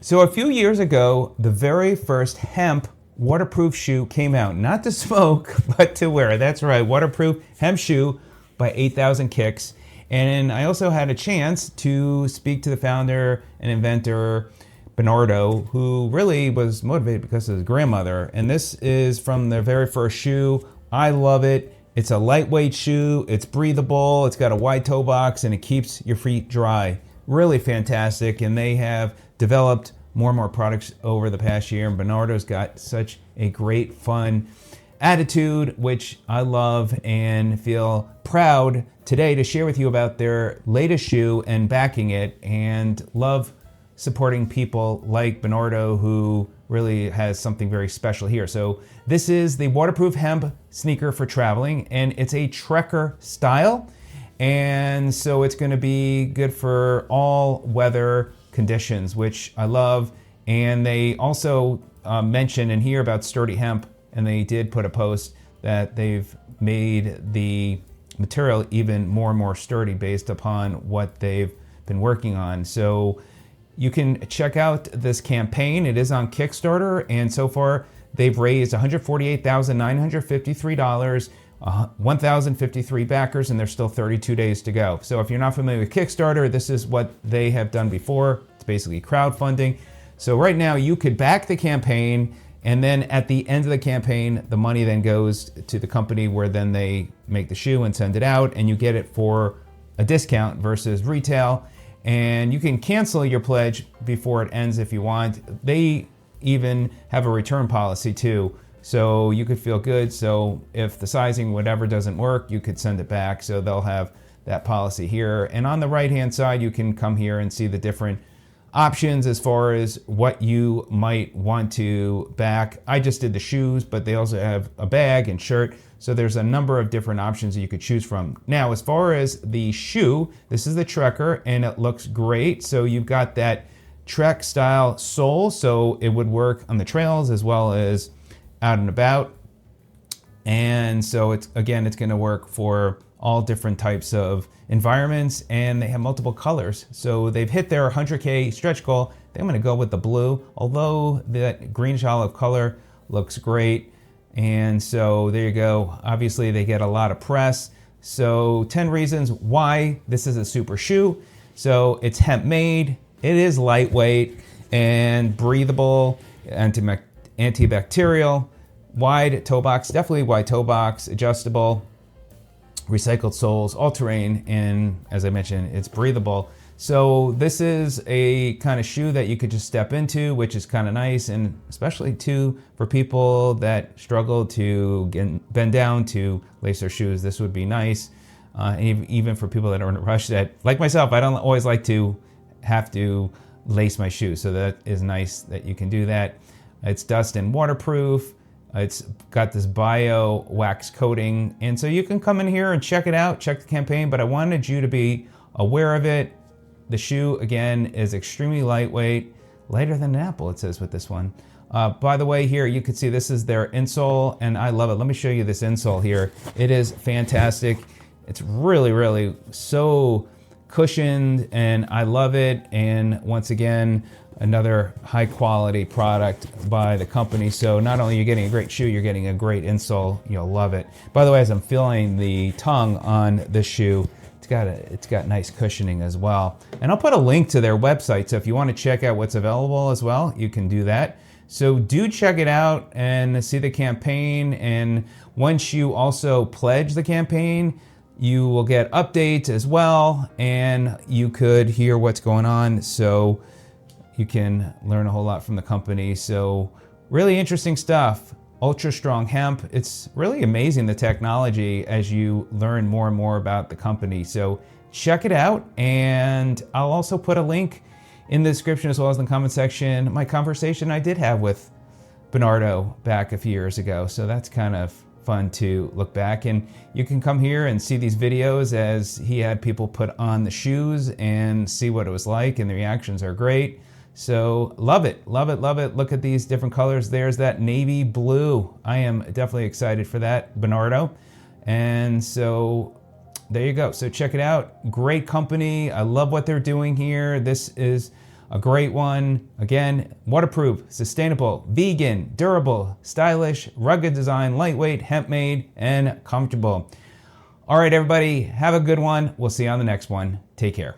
So a few years ago, the very first hemp waterproof shoe came out. Not to smoke, but to wear. That's right, waterproof hemp shoe by 8000Kicks. And I also had a chance to speak to the founder and inventor, Bernardo, who really was motivated because of his grandmother. And this is from their very first shoe. I love it. It's a lightweight shoe. It's breathable. It's got a wide toe box and it keeps your feet dry. Really fantastic. And they have developed more and more products over the past year. And Bernardo's got such a great, fun attitude, which I love and feel proud today to share with you about their latest shoe and backing it, and love supporting people like Bernardo, who really has something very special here. So this is the waterproof hemp sneaker for traveling, and it's a trekker style. And so it's going to be good for all weather conditions, which I love. And they also mention in here about sturdy hemp, and they did put a post that they've made the material even more and more sturdy based upon what they've been working on. So you can check out this campaign. It is on Kickstarter, and so far they've raised $148,953, 1,053 backers, and there's still 32 days to go. So if you're not familiar with Kickstarter, this is what they have done before. It's basically crowdfunding. So right now you could back the campaign, and then at the end of the campaign, the money then goes to the company where then they make the shoe and send it out, and you get it for a discount versus retail. And you can cancel your pledge before it ends if you want. They even have a return policy too, so you could feel good. So if the sizing, whatever, doesn't work, you could send it back. So they'll have that policy here. And on the right-hand side, you can come here and see the different options as far as what you might want to back. I just did the shoes, but they also have a bag and shirt. So there's a number of different options that you could choose from. Now, as far as the shoe, this is the trekker, and it looks great. So you've got that trek style sole, so it would work on the trails as well as out and about. And so it's going to work for all different types of environments, and they have multiple colors. So they've hit their 100K stretch goal. I think I'm gonna go with the blue, although that greenish olive color looks great. And so there you go. Obviously they get a lot of press. So 10 reasons why this is a super shoe. So it's hemp made, it is lightweight and breathable, antibacterial, wide toe box, definitely wide toe box, adjustable, recycled soles, all-terrain, and as I mentioned, it's breathable. So this is a kind of shoe that you could just step into, which is kind of nice, and especially too for people that struggle to bend down to lace their shoes. This would be nice, and even for people that are in a rush, that like myself, I don't always like to have to lace my shoes. So that is nice that you can do that. It's dust and waterproof. It's got this bio wax coating, and so you can come in here and check it out, check the campaign, but I wanted you to be aware of it. The shoe, again, is extremely lightweight, lighter than an apple, it says with this one. By the way, here you can see this is their insole, and I love it. Let me show you this insole here. It is fantastic. It's really, really so cushioned, and I love it. And once again, another high quality product by the company. So not only are you getting a great shoe, you're getting a great insole. You'll love it. By the way, as I'm feeling the tongue on this shoe, it's got nice cushioning as well. And I'll put a link to their website, so if you want to check out what's available as well, you can do that. So do check it out and see the campaign. And once you also pledge the campaign, you will get updates as well, and you could hear what's going on. So you can learn a whole lot from the company. So really interesting stuff. Ultra strong hemp. It's really amazing, the technology, as you learn more and more about the company. So check it out, and I'll also put a link in the description as well as in the comment section, my conversation I did have with Bernardo back a few years ago. So that's kind of fun to look back, and you can come here and see these videos as he had people put on the shoes and see what it was like, and the reactions are great. So love it, love it, love it. Look at these different colors. There's that navy blue. I am definitely excited for that, Bernardo. And so there you go. So check it out. Great company. I love what they're doing here. This is A great one. Again, waterproof, sustainable, vegan, durable, stylish, rugged design, lightweight, hemp made, and comfortable. All right, everybody, have a good one. We'll see you on the next one. Take care.